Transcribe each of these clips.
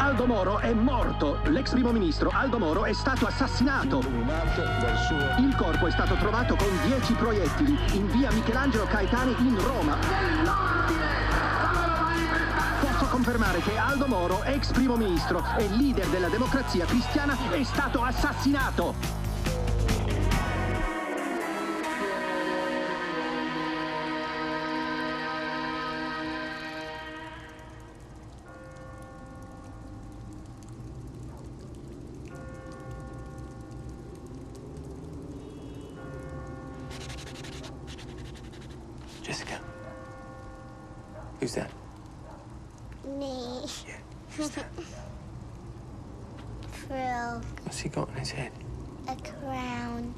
Aldo Moro è morto. L'ex primo ministro Aldo Moro è stato assassinato. Il corpo è stato trovato con 10 proiettili in via Michelangelo Caetani in Roma. Posso confermare che Aldo Moro, ex primo ministro e leader della Democrazia Cristiana, è stato assassinato. Jessica. Who's that? Me. Yeah, who's that? Frill. What's he got on his head? A crown.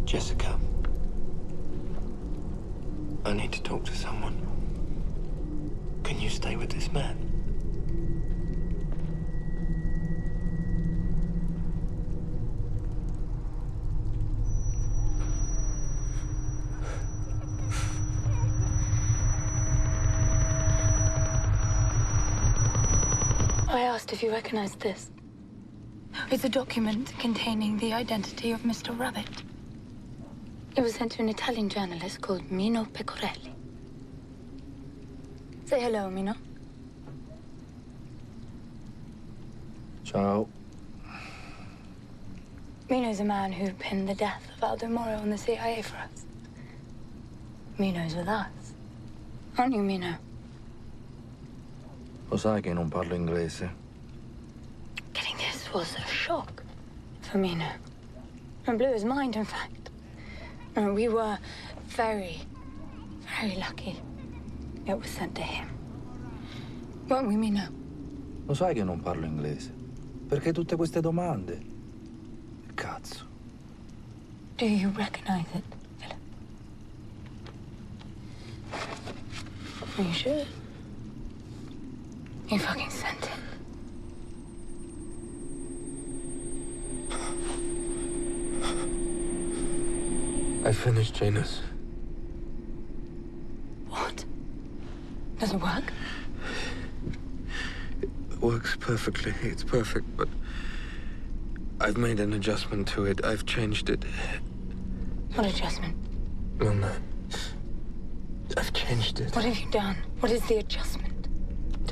Jessica. I need to talk to someone. Can you stay with this man? I asked if you recognized this. It's a document containing the identity of Mr. Rabbit. It was sent to an Italian journalist called Mino Pecorelli. Say hello, Mino. Ciao. Mino's a man who pinned the death of Aldo Moro on the CIA for us. Mino's with us. Aren't you, Mino? Lo sai che non parlo inglese? Getting this was a shock for Mino. It blew his mind, in fact. And we were very, very lucky it was sent to him. Weren't we, Mino? Lo sai che non parlo inglese? Perché tutte queste domande? Cazzo. Do you recognize it, Philip? Are you sure? You fucking sent it. I finished, Janus. What? Does it work? It works perfectly. It's perfect, but I've made an adjustment to it. I've changed it. What adjustment? Well, no. I've changed it. What have you done? What is the adjustment?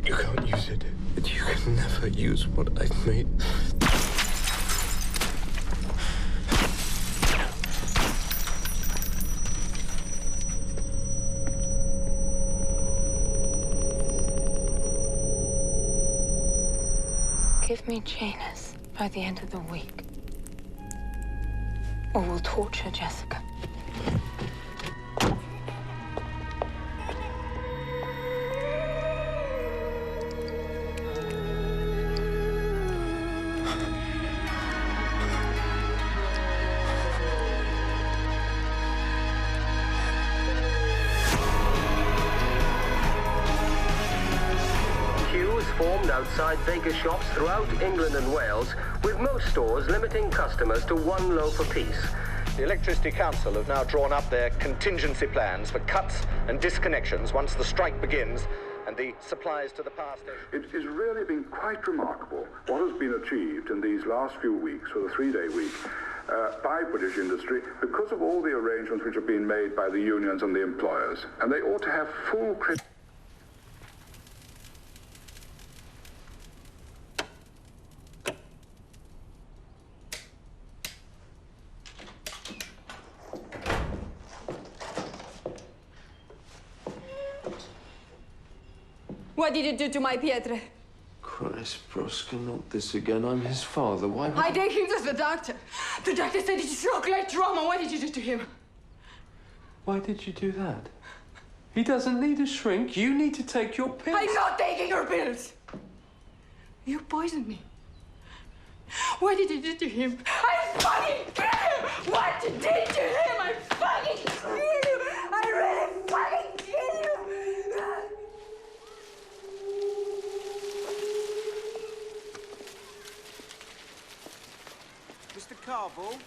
You can't use it. You can never use what I've made. Give me Janus by the end of the week. Or we'll torture Jessica. Formed outside baker shops throughout England and Wales, with most stores limiting customers to one loaf apiece. The Electricity Council have now drawn up their contingency plans for cuts and disconnections once the strike begins and the supplies to the power station. It has really been quite remarkable what has been achieved in these last few weeks, for the three-day week, by British industry because of all the arrangements which have been made by the unions and the employers. And they ought to have full credit. What did you do to my Pietre? Christ, Broska, not this again. I'm his father. Why would I take him to the doctor. The doctor said it's shock like trauma. What did you do to him? Why did you do that? He doesn't need a shrink. You need to take your pills. I'm not taking your pills. You poisoned me. What did you do to him? I fucking kill you! What you did to him, I fucking kill you! I really fucking kill you! Mr. Carville?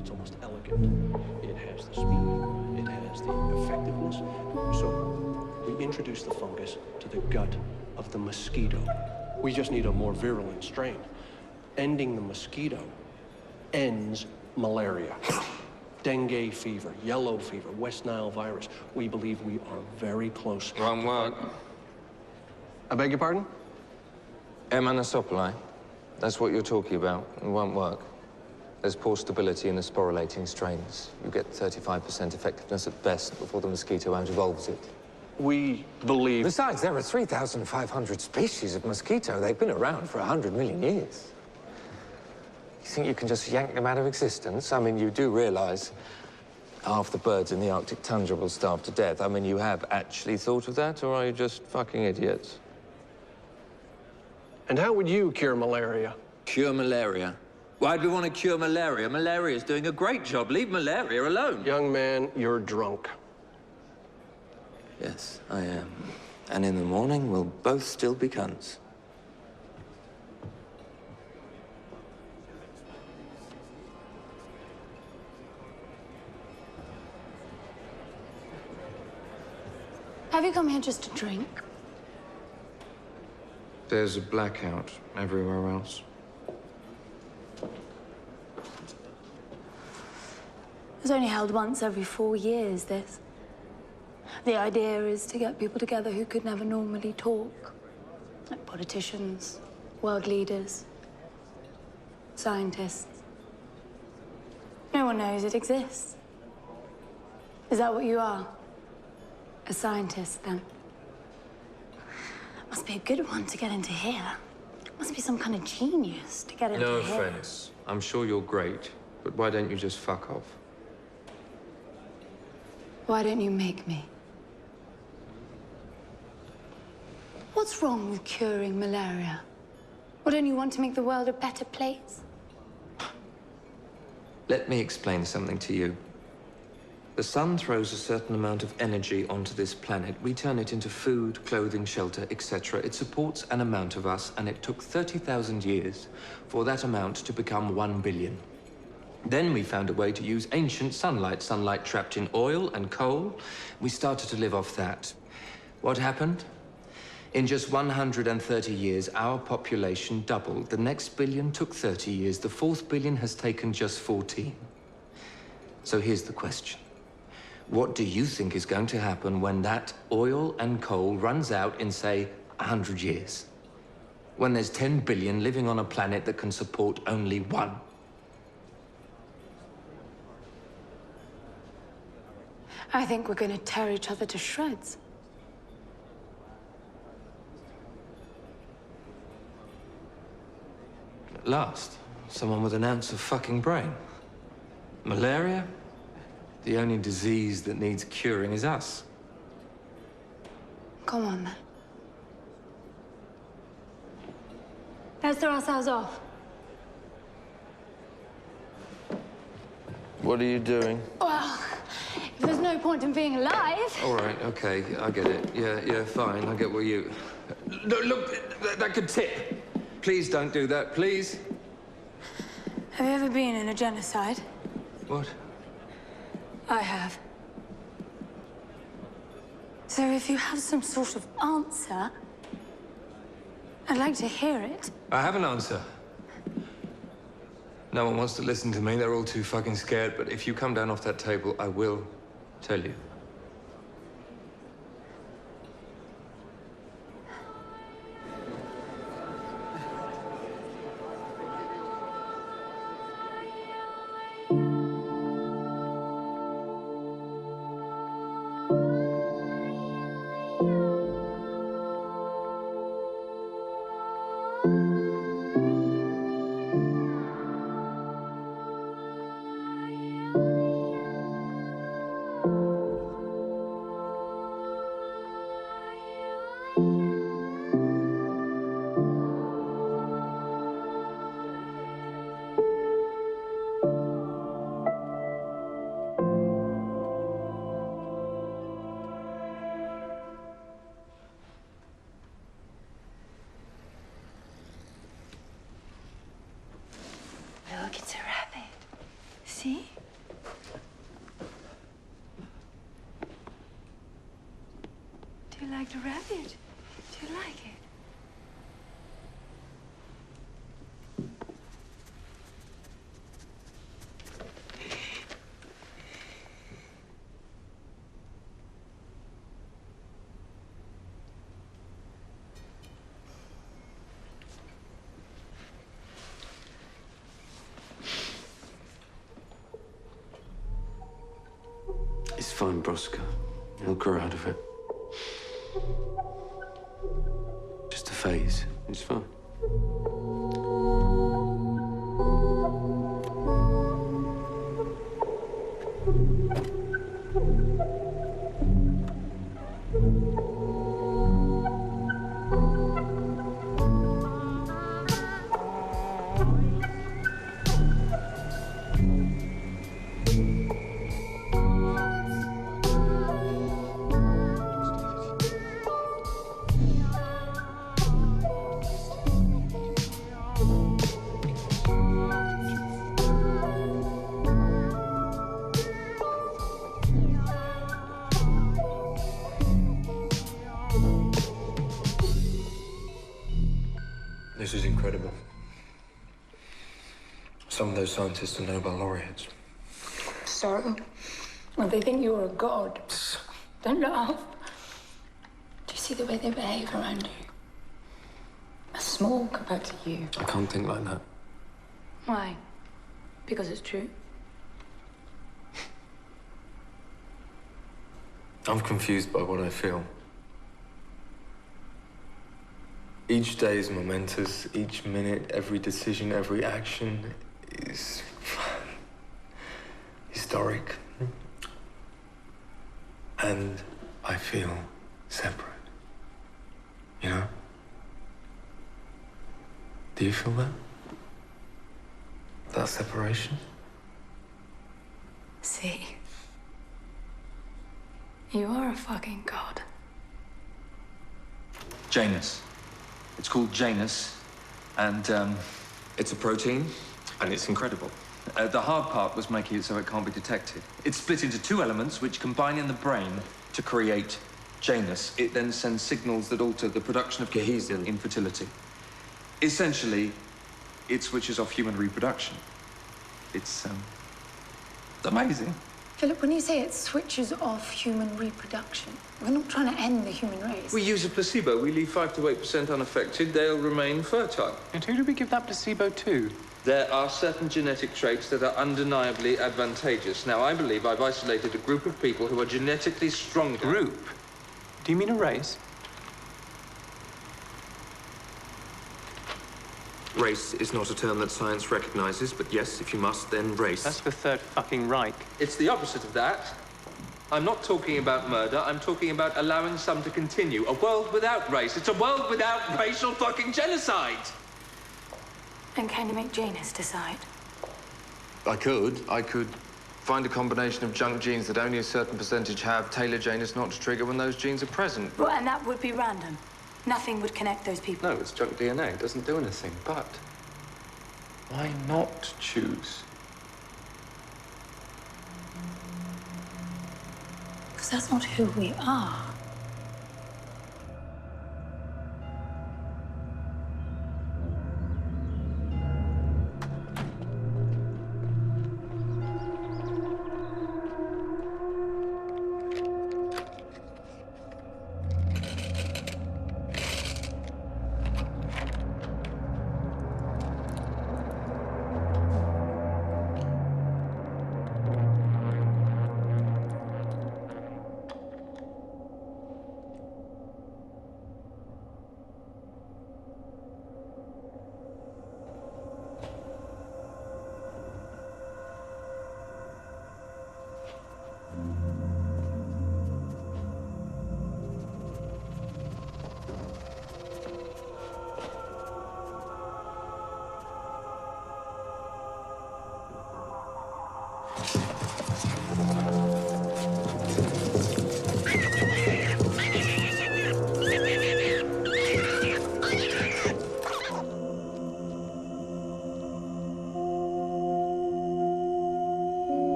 It's almost elegant. It has the speed, it has the effectiveness. So we introduce the fungus to the gut of the mosquito. We just need a more virulent strain. Ending the mosquito ends malaria. Dengue fever, yellow fever, West Nile virus. We believe we are very close. Won't work. I beg your pardon? Supply. That's what you're talking about. It won't work. There's poor stability in the sporulating strains. You get 35% effectiveness at best before the mosquito evolves it. We believe... Besides, there are 3,500 species of mosquito. They've been around for 100 million years. You think you can just yank them out of existence? I mean, you do realize half the birds in the Arctic tundra will starve to death. I mean, you have actually thought of that, or are you just fucking idiots? And how would you cure malaria? Cure malaria? Why'd we want to cure malaria? Malaria's doing a great job. Leave malaria alone. Young man, you're drunk. Yes, I am. And in the morning, we'll both still be cunts. Have you come here just to drink? There's a blackout everywhere else. It's only held once every 4 years, this. The idea is to get people together who could never normally talk. Like politicians, world leaders, scientists. No one knows it exists. Is that what you are? A scientist, then? Must be a good one to get into here. Must be some kind of genius to get into No here. offense. I'm sure you're great, but why don't you just fuck off? Why don't you make me? What's wrong with curing malaria? Or don't you want to make the world a better place? Let me explain something to you. The sun throws a certain amount of energy onto this planet. We turn it into food, clothing, shelter, etc. It supports an amount of us, and it took 30,000 years for that amount to become 1 billion. Then we found a way to use ancient sunlight trapped in oil and coal. We started to live off that. What happened? In just 130 years, our population doubled. The next billion took 30 years. The 4th billion has taken just 14. So here's the question. What do you think is going to happen when that oil and coal runs out in, say, 100 years? When there's 10 billion living on a planet that can support only 1? I think we're going to tear each other to shreds. At last, someone with an ounce of fucking brain. Malaria? The only disease that needs curing is us. Come on, then. Let's throw ourselves off. What are you doing? Well, if there's no point in being alive... All right, okay, I get it. Yeah, fine, I get what you... Look, that could tip. Please don't do that, please. Have you ever been in a genocide? What? I have. So if you have some sort of answer, I'd like to hear it. I have an answer. No one wants to listen to me. They're all too fucking scared. But if you come down off that table, I will tell you. Look, it's a rabbit. See? Do you like the rabbit? Do you like it? It's fine, Broska. He'll grow out of it. Just a phase. It's fine. This is incredible. Some of those scientists are Nobel laureates. So? Well, they think you're a god. Don't laugh. Do you see the way they behave around you? They're small compared to you. I can't think like that. Why? Because it's true. I'm confused by what I feel. Each day is momentous. Each minute, every decision, every action is historic. And I feel separate. You know? Do you feel that? That separation? See? You are a fucking god. Janus. It's called Janus, and it's a protein, and it's incredible. The hard part was making it so it can't be detected. It's split into two elements which combine in the brain to create Janus. It then sends signals that alter the production of cohesion in fertility. Essentially, it switches off human reproduction. It's amazing. Philip, when you say it switches off human reproduction, we're not trying to end the human race. We use a placebo. We leave 5 to 8% unaffected. They'll remain fertile. And who do we give that placebo to? There are certain genetic traits that are undeniably advantageous. Now, I believe I've isolated a group of people who are genetically stronger. Group? Do you mean a race? Race is not a term that science recognizes, but yes, if you must, then race. That's the Third fucking Reich. It's the opposite of that. I'm not talking about murder. I'm talking about allowing some to continue. A world without race. It's a world without racial fucking genocide. And can you make Janus decide? I could find a combination of junk genes that only a certain percentage have, tailor Janus not to trigger when those genes are present. Well, and that would be random. Nothing would connect those people. No, it's junk DNA. It doesn't do anything. But why not choose? Because that's not who we are.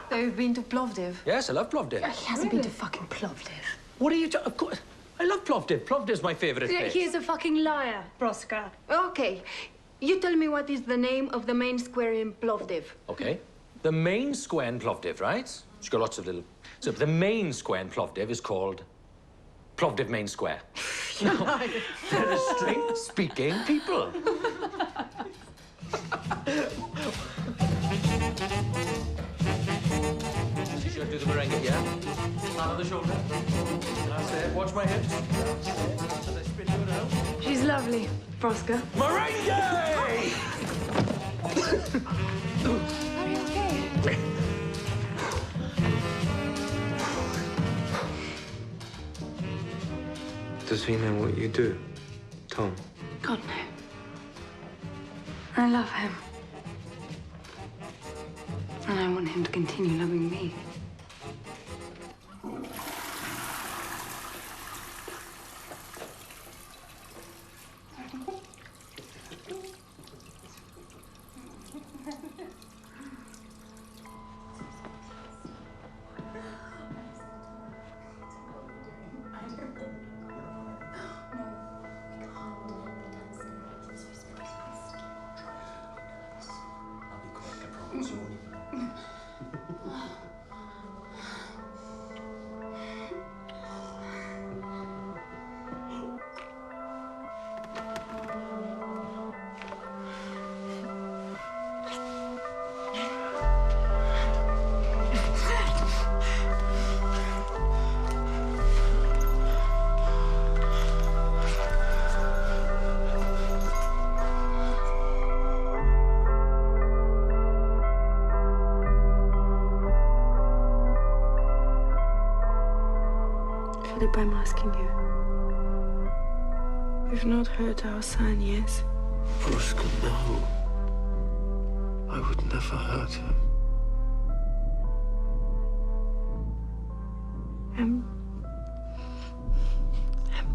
So you've been to Plovdiv? Yes, I love Plovdiv. He hasn't been to fucking Plovdiv. What are you talking? Of course, I love Plovdiv. Plovdiv's my favourite place. He's a fucking liar, Proska. Okay, you tell me what is the name of the main square in Plovdiv. Okay. The main square in Plovdiv, right? It's got lots of little... So the main square in Plovdiv is called Plovdiv Main Square. Now, they're a straight-speaking people. She'll do the merengue, yeah? Hand on the shoulder. That's it. Watch my hips. As I spin you around. She's lovely, Proska. Merengue! Are you okay? Does he know what you do, Tom? God, no. I love him. And I want him to continue loving me. Philip, I'm asking you. You've not hurt our son, yes? Proska, no. I would never hurt him. I'm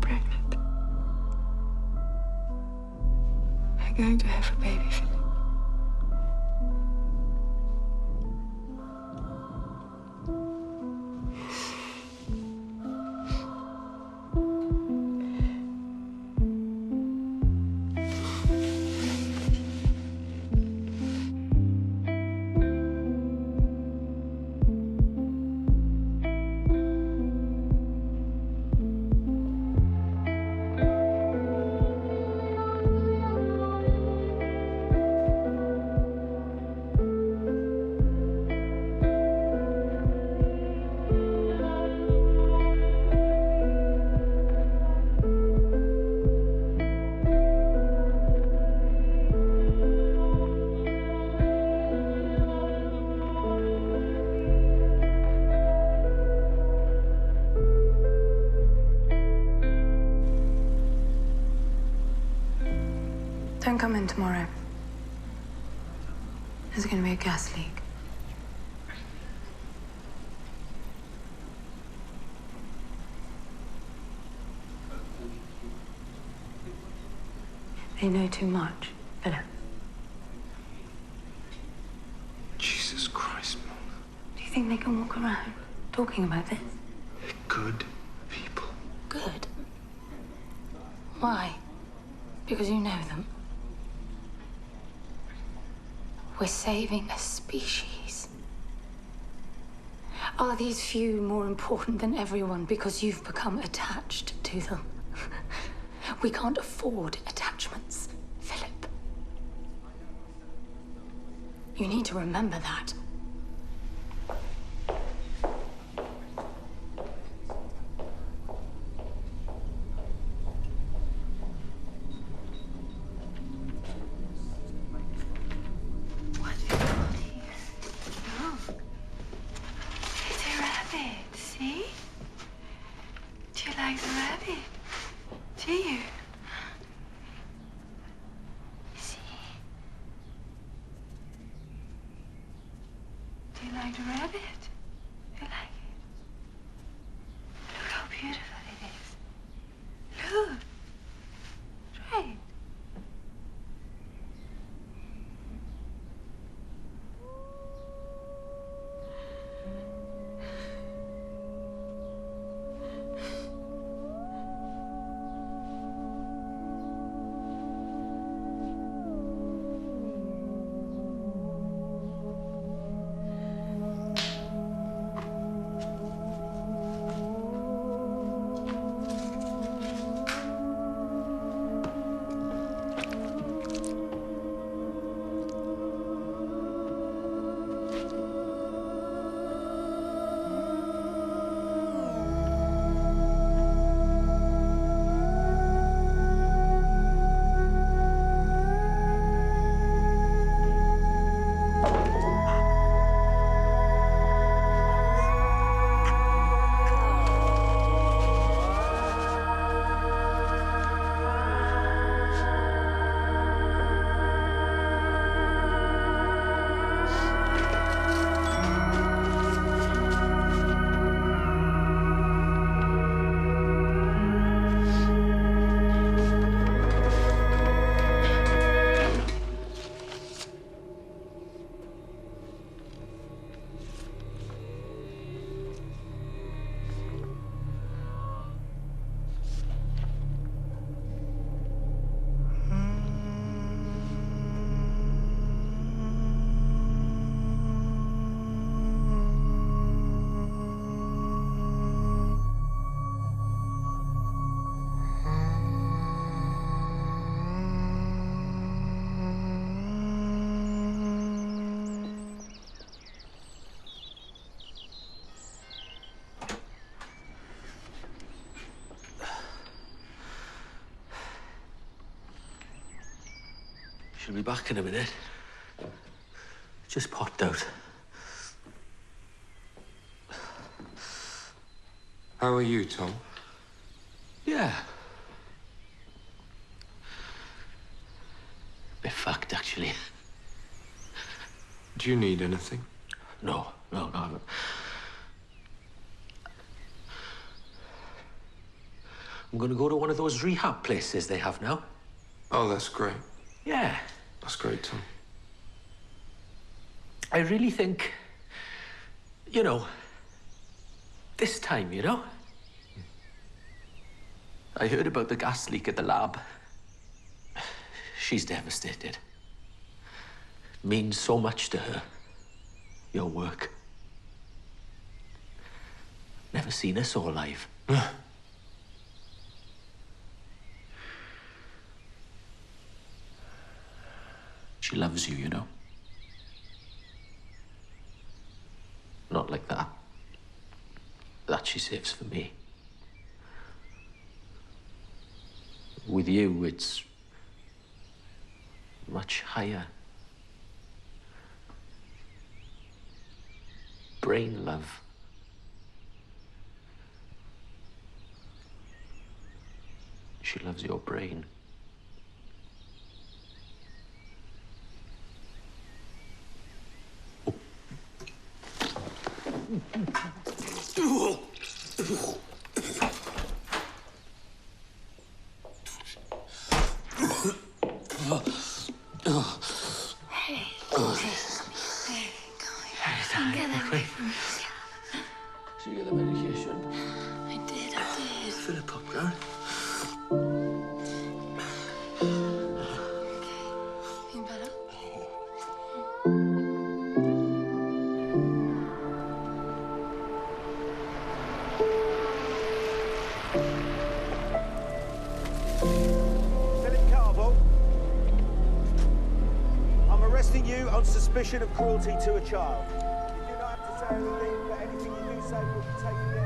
pregnant. We're going to have a baby, Philip. Don't come in tomorrow. There's going to be a gas leak. They know too much, Philip. Jesus Christ, Mom. Do you think they can walk around talking about this? They're good people. Good. Why? Because you know them. We're saving a species. Are these few more important than everyone because you've become attached to them? We can't afford attachments, Philip. You need to remember that. She'll be back in a minute. Just popped out. How are you, Tom? Yeah. Bit fucked, actually. Do you need anything? No. I'm gonna go to one of those rehab places they have now. Oh, that's great. Yeah. That's great, Tom. I really think, this time, I heard about the gas leak at the lab. She's devastated. It means so much to her, your work. Never seen her so alive. She loves you, Not like that. That she saves for me. With you, it's much higher. Brain love. She loves your brain. you get the medication? I did. Fill it up, Gary. Feel better? Philip Carville, I'm arresting you on suspicion of cruelty to a child. You do not have to say anything, but anything you do say will be taken down.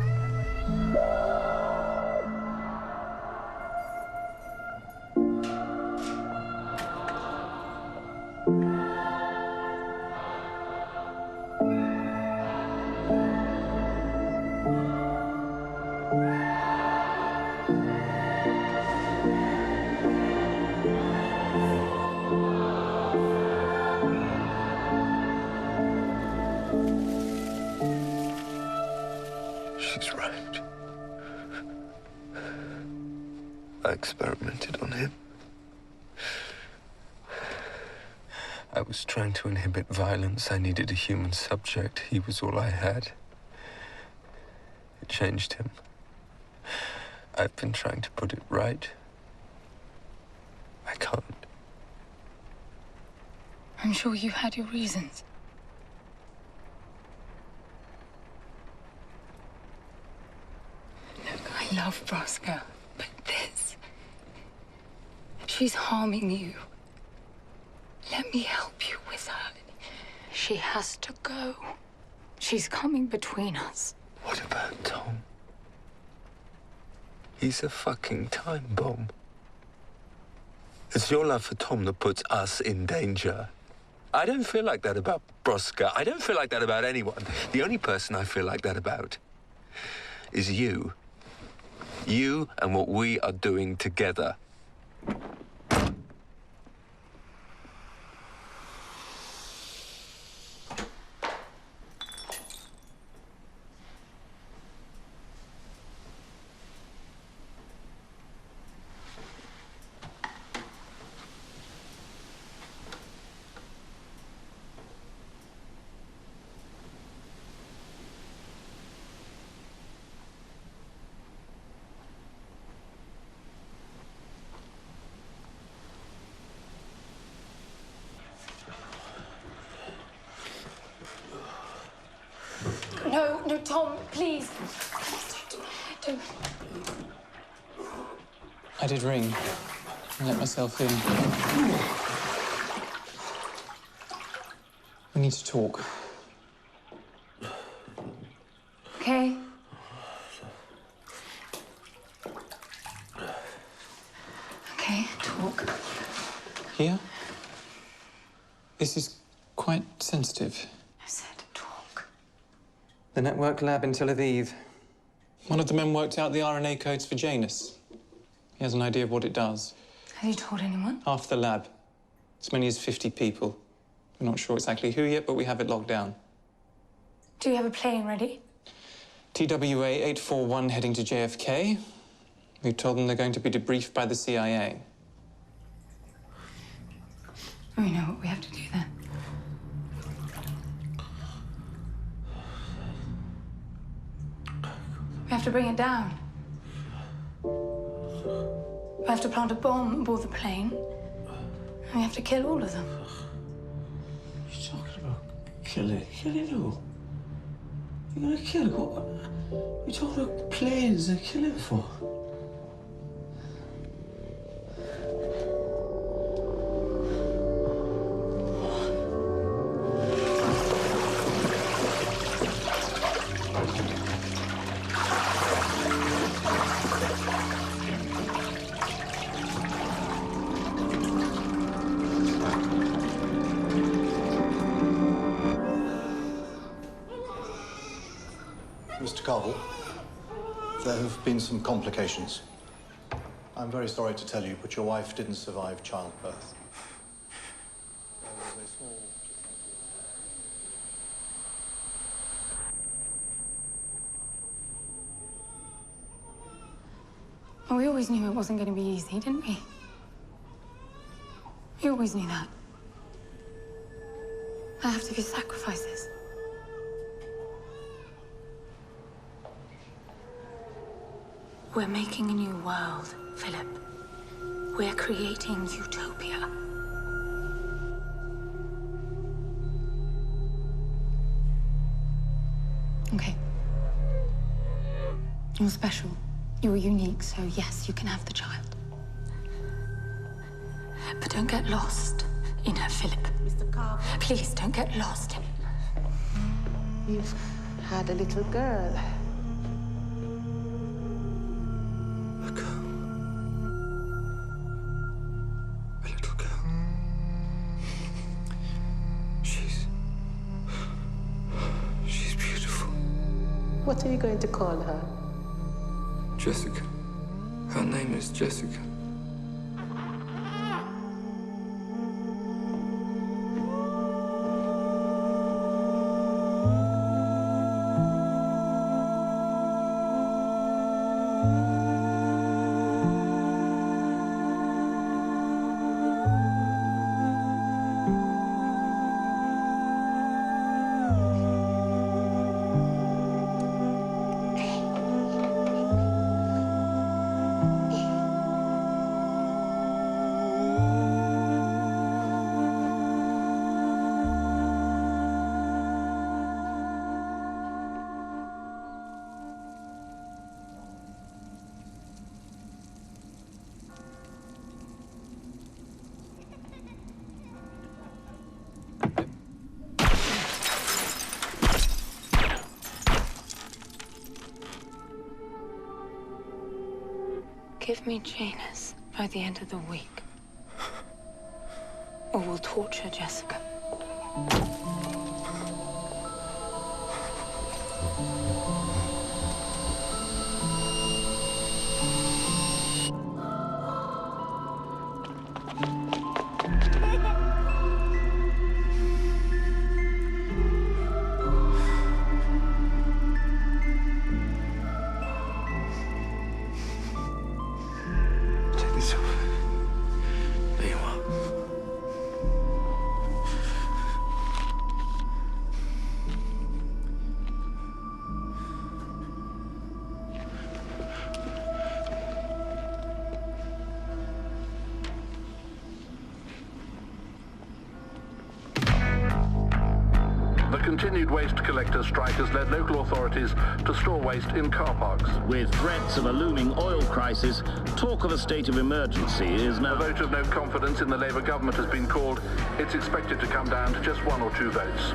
She's right. I experimented on him. I was trying to inhibit violence. I needed a human subject. He was all I had. It changed him. I've been trying to put it right. I can't. I'm sure you had your reasons. Look, I love Broska, but this... She's harming you. Let me help you with her. She has to go. She's coming between us. What about Tom? He's a fucking time bomb. It's your love for Tom that puts us in danger. I don't feel like that about Broska. I don't feel like that about anyone. The only person I feel like that about is you. You and what we are doing together. No, Tom, please. Don't. I did ring and let myself in. We need to talk. Okay. Okay, talk. Here? This is quite sensitive. I said talk. The network lab in Tel Aviv. One of the men worked out the RNA codes for Janus. He has an idea of what it does. Have you told anyone? Half the lab. As many as 50 people. We're not sure exactly who yet, but we have it locked down. Do you have a plane ready? TWA 841 heading to JFK. We've told them they're going to be debriefed by the CIA. We know what we have to do then. We have to bring it down. We have to plant a bomb aboard the plane. And we have to kill all of them. What are you talking about? Killing? Killing who? You're gonna kill? What are you talking about planes and killing for? Mr. Carville, there have been some complications. I'm very sorry to tell you, but your wife didn't survive childbirth. There was a small... Well, we always knew it wasn't going to be easy, didn't we? We always knew that. There have to be sacrifices. We're making a new world, Philip. We're creating Utopia. Okay. You're special. You're unique, so yes, you can have the child. But don't get lost in her, Philip. Mr. Carver. Please, don't get lost. You've had a little girl. A girl. A little girl. She's beautiful. What are you going to call her? Jessica. Her name is Jessica. Give me Janus by the end of the week. Or we'll torture Jessica. Continued waste collector strike has led local authorities to store waste in car parks. With threats of a looming oil crisis, talk of a state of emergency is now... A vote of no confidence in the Labour government has been called. It's expected to come down to just 1 or 2 votes.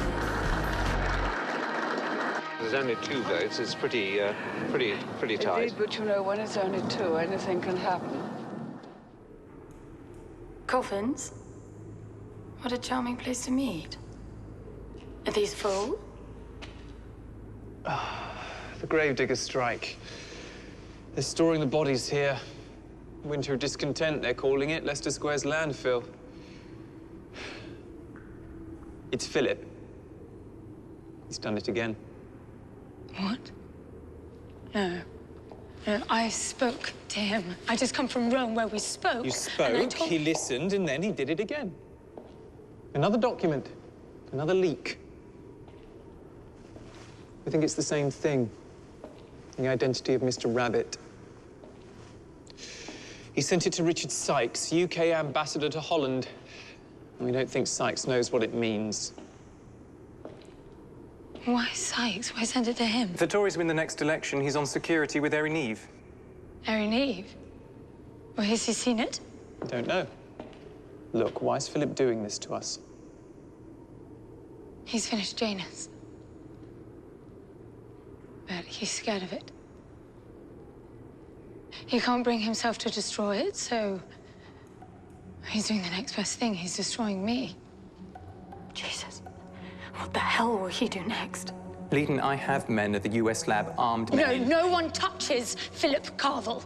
There's only 2 votes. It's pretty tight. Indeed, but you know, when it's only 2, anything can happen. Coffins? What a charming place to meet. Are these full? The gravediggers strike. They're storing the bodies here. Winter of discontent, they're calling it. Leicester Square's landfill. It's Philip. He's done it again. What? No. No, I spoke to him. I just come from Rome where we spoke. You spoke, he listened, and then he did it again. Another document. Another leak. I think it's the same thing. The identity of Mr. Rabbit. He sent it to Richard Sykes, UK ambassador to Holland. And we don't think Sykes knows what it means. Why Sykes? Why send it to him? If the Tories win the next election, he's on security with Erin Eve. Erin Eve? Well, has he seen it? Don't know. Look, why is Philip doing this to us? He's finished Janus. But he's scared of it. He can't bring himself to destroy it, so he's doing the next best thing. He's destroying me. Jesus. What the hell will he do next? Leadon, I have men at the US lab, armed men. No, no one touches Philip Carvel.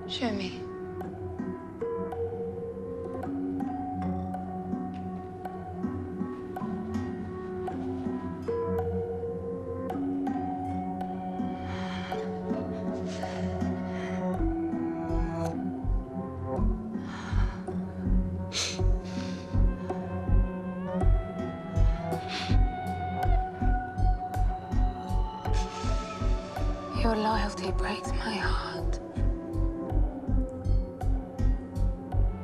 Show me. Your loyalty breaks my heart.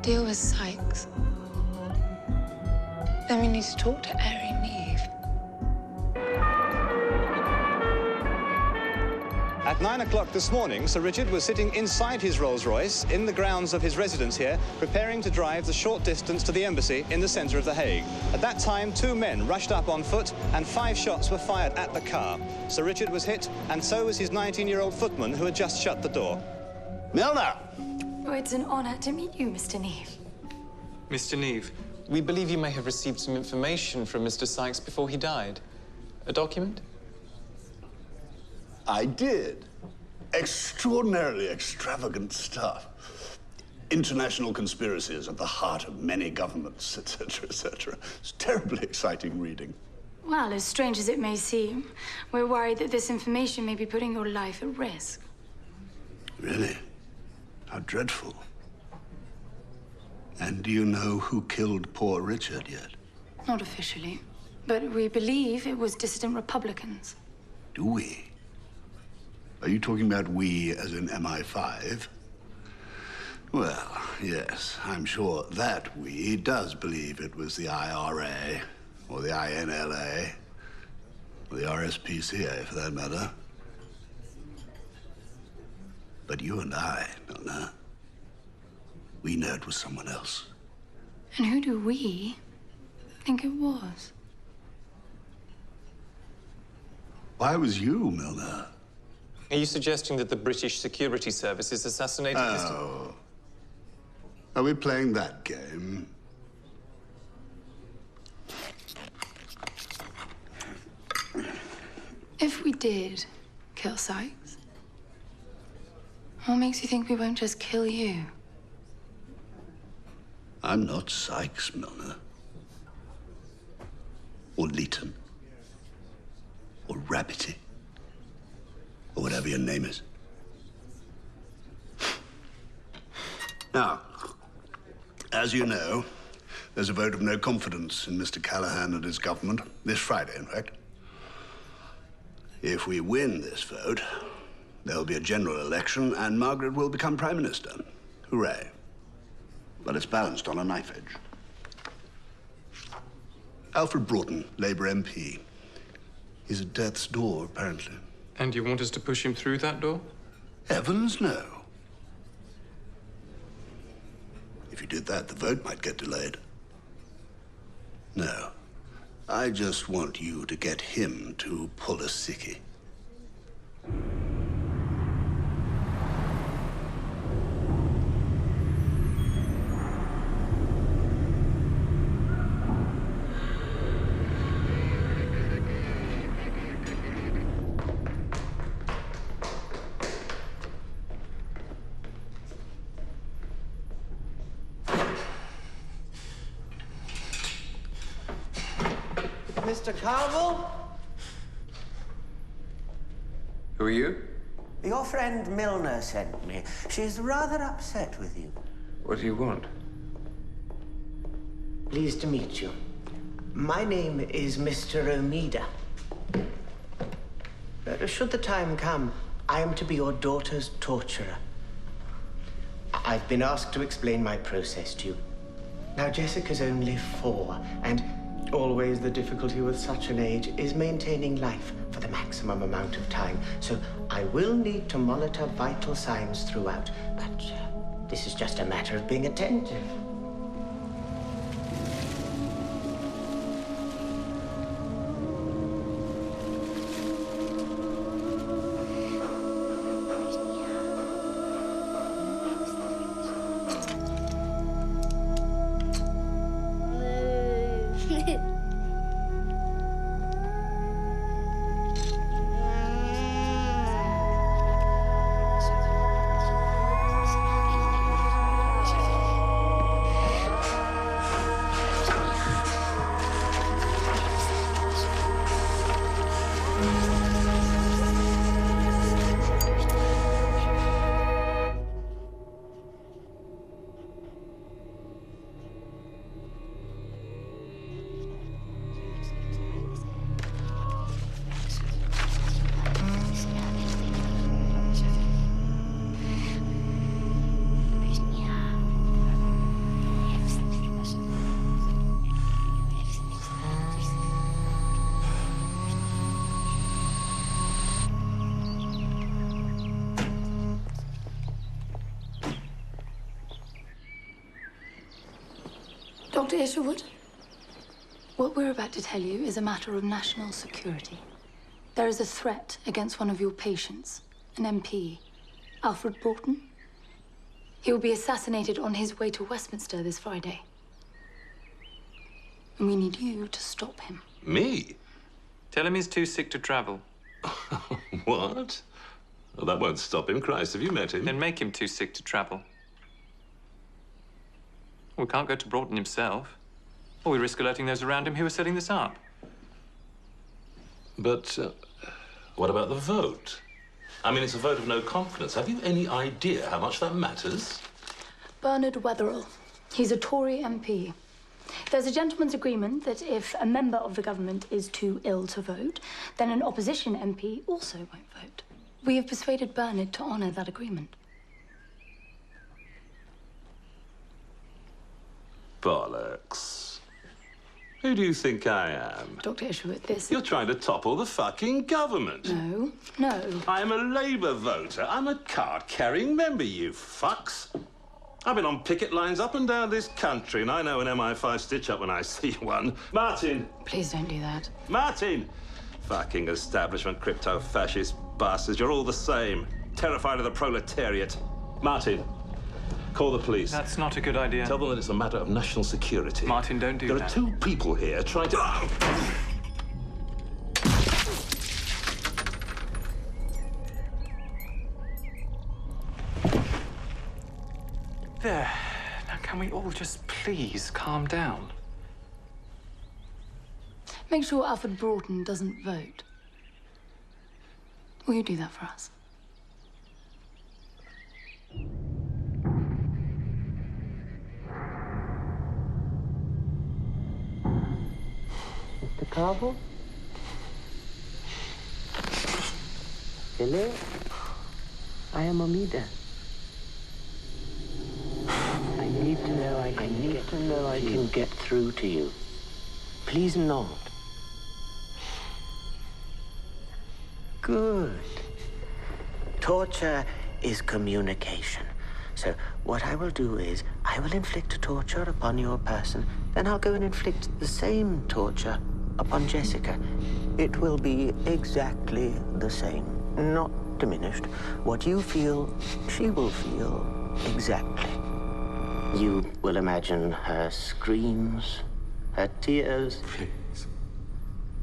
Deal with Sykes. Then we need to talk to Ari Neve. At 9 o'clock this morning, Sir Richard was sitting inside his Rolls-Royce in the grounds of his residence here, preparing to drive the short distance to the embassy in the centre of The Hague. At that time, 2 men rushed up on foot and 5 shots were fired at the car. Sir Richard was hit, and so was his 19-year-old footman who had just shut the door. Milner! Oh, it's an honour to meet you, Mr. Neve. Mr. Neve, we believe you may have received some information from Mr. Sykes before he died. A document? I did. Extraordinarily extravagant stuff. International conspiracies at the heart of many governments, etc., etc. It's terribly exciting reading. Well, as strange as it may seem, we're worried that this information may be putting your life at risk. Really? How dreadful. And do you know who killed poor Richard yet? Not officially, but we believe it was dissident Republicans. Do we? Are you talking about we as in MI5? Well, yes, I'm sure that we does believe it was the IRA, or the INLA, or the RSPCA, for that matter. But you and I, Milner, we know it was someone else. And who do we think it was? Why was you, Milner? Are you suggesting that the British Security Services assassinated Mr. Oh. Are we playing that game? If we did kill Sykes, what makes you think we won't just kill you? I'm not Sykes, Milner. Or Leighton. Or Rabbity. Or whatever your name is. Now, as you know, there's a vote of no confidence in Mr. Callaghan and his government, this Friday, in fact. If we win this vote, there'll be a general election and Margaret will become Prime Minister. Hooray. But it's balanced on a knife edge. Alfred Broughton, Labour MP. He's at death's door, apparently. And you want us to push him through that door? Heavens, no. If you did that, the vote might get delayed. No. I just want you to get him to pull a sickie. Mr. Carville? Who are you? Your friend Milner sent me. She's rather upset with you. What do you want? Pleased to meet you. My name is Mr. Omida. Should the time come, I am to be your daughter's torturer. I've been asked to explain my process to you. Now, Jessica's only 4, and always the difficulty with such an age is maintaining life for the maximum amount of time. So I will need to monitor vital signs throughout, but this is just a matter of being attentive. Dr. Isherwood, what we're about to tell you is a matter of national security. There is a threat against one of your patients, an MP, Alfred Broughton. He will be assassinated on his way to Westminster this Friday. And we need you to stop him. Me? Tell him he's too sick to travel. What? Well, that won't stop him. Christ, have you met him? Then make him too sick to travel. We can't go to Broughton himself. Or we risk alerting those around him who are setting this up. But what about the vote? I mean, it's a vote of no confidence. Have you any idea how much that matters? Bernard Wetherell. He's a Tory MP. There's a gentleman's agreement that if a member of the government is too ill to vote, then an opposition MP also won't vote. We have persuaded Bernard to honour that agreement. Bollocks. Who do you think I am? Dr. Isherwood, this... You're trying to topple the fucking government. No, no. I'm a Labour voter. I'm a card-carrying member, you fucks. I've been on picket lines up and down this country, and I know an MI5 stitch-up when I see one. Martin! Please don't do that. Martin! Fucking establishment crypto-fascist bastards. You're all the same. Terrified of the proletariat. Martin, call the police. That's not a good idea. Tell them that it's a matter of national security. Martin, don't do that. There are two people here trying to... There. Now, can we all just please calm down? Make sure Alfred Broughton doesn't vote. Will you do that for us? Mr. Carvel? Hello? I am Omida. I need to know I can get through to you. Please nod. Good. Torture is communication. So what I will do is I will inflict a torture upon your person, then I'll go and inflict the same torture upon Jessica. It will be exactly the same, not diminished. What you feel, she will feel exactly. You will imagine her screams, her tears, please,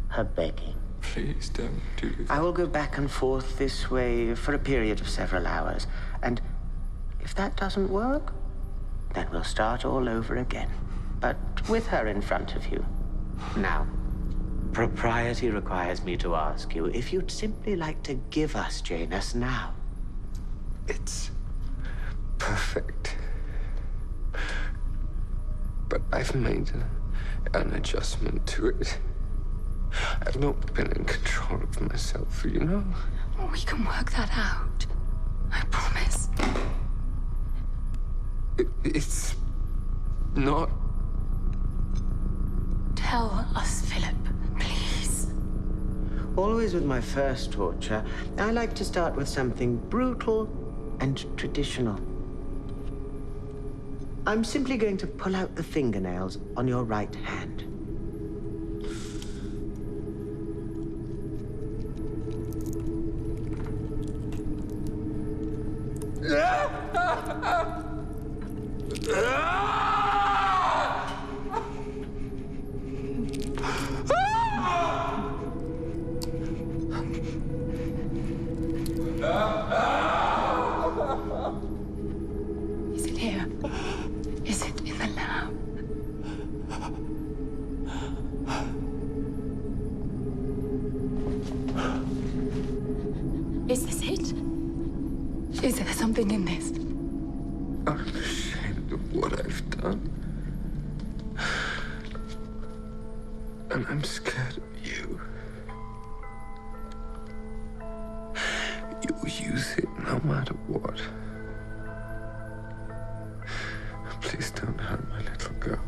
her begging. Please don't do that. I will go back and forth this way for a period of several hours, and if that doesn't work, then we'll start all over again, but with her in front of you. Now, propriety requires me to ask you if you'd simply like to give us Janus now. It's perfect. But I've made an adjustment to it. I've not been in control of myself, you know? We can work that out. I promise. It's not... Tell us, Philip, please. Always with my first torture, I like to start with something brutal and traditional. I'm simply going to pull out the fingernails on your right hand. Is it here? Is it in the lab? Is this it? Is there something in this? I'm ashamed of what I've done. And I'm scared of you. You'll use it no matter what. Please don't hurt my little girl.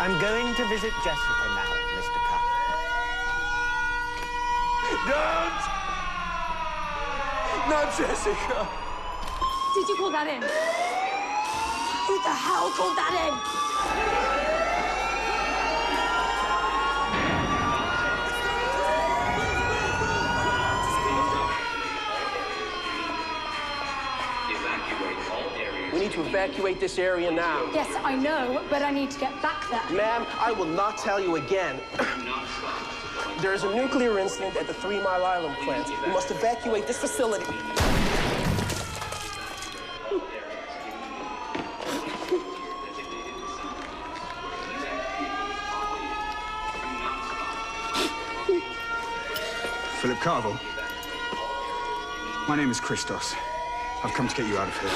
I'm going to visit Jessica now, Mr. Cup. Don't! Not Jessica! Did you call that in? Who the hell called that in? We need to evacuate this area now. Yes, I know, but I need to get back there. Ma'am, I will not tell you again. There is a nuclear incident at the 3 Mile Island plant. We must evacuate this facility. Philip Carville. My name is Christos. I've come to get you out of here.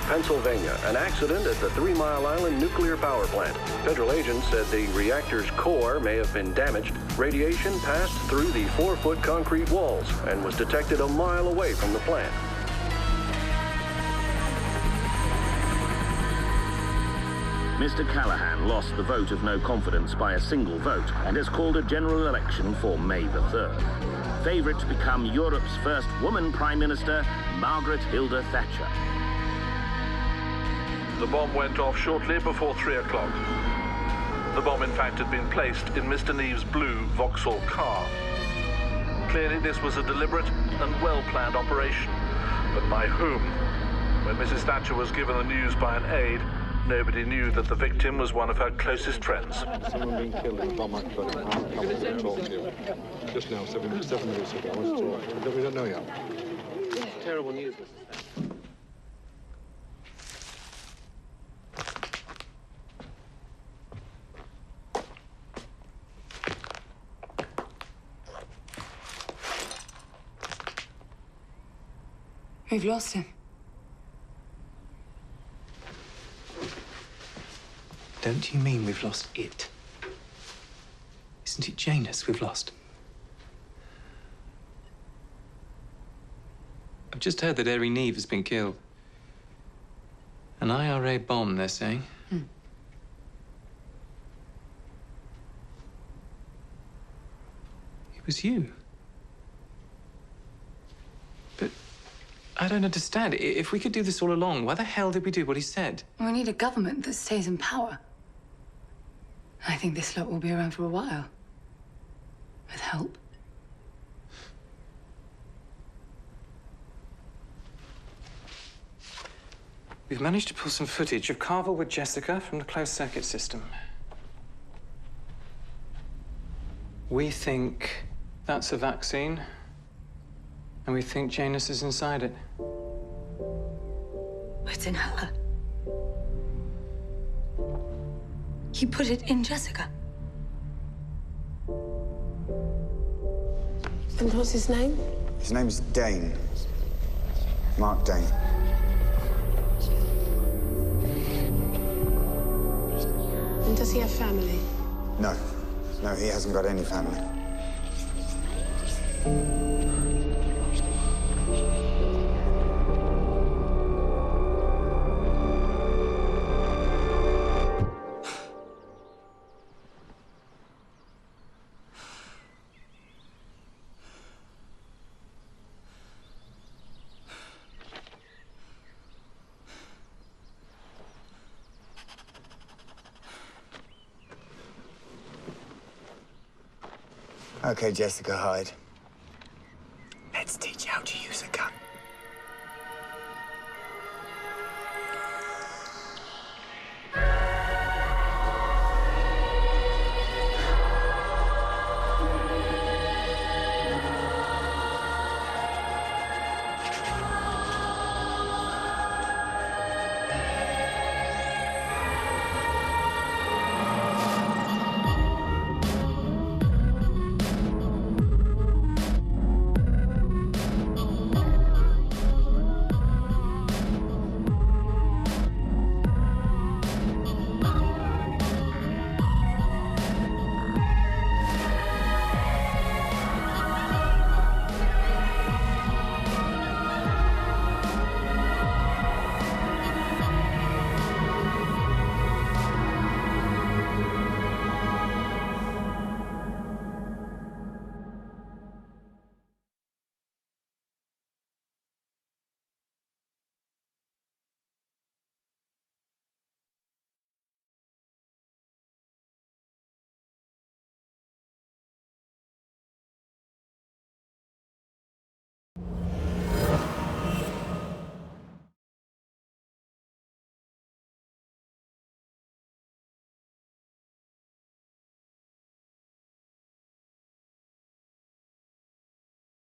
Pennsylvania, an accident at the 3 Mile Island nuclear power plant. Federal agents said the reactor's core may have been damaged. Radiation passed through the 4-foot concrete walls and was detected a mile away from the plant. Mr. Callahan lost the vote of no confidence by a single vote and has called a general election for May the 3rd. Favourite to become Europe's first woman Prime Minister, Margaret Hilda Thatcher. The bomb went off shortly before 3 o'clock. The bomb, in fact, had been placed in Mr. Neve's blue Vauxhall car. Clearly, this was a deliberate and well-planned operation. But by whom? When Mrs. Thatcher was given the news by an aide, nobody knew that the victim was one of her closest friends. Someone being killed in the bomb accident. I'm coming to talk to you. Just now, 7 minutes ago. I want to talk. We don't know yet. Terrible news. We've lost him. Don't you mean we've lost it? Isn't it Janus we've lost? I've just heard that Erie Neve has been killed. An IRA bomb, they're saying. It was you. But I don't understand. If we could do this all along, why the hell did we do what he said? We need a government that stays in power. I think this lot will be around for a while. With help. We've managed to pull some footage of Carville with Jessica from the closed circuit system. We think that's a vaccine. And we think Janus is inside it. It's in her. He put it in Jessica. And what's his name? His name's Dane. Mark Dane. And does he have family? No. No, he hasn't got any family. Okay, Jessica Hyde.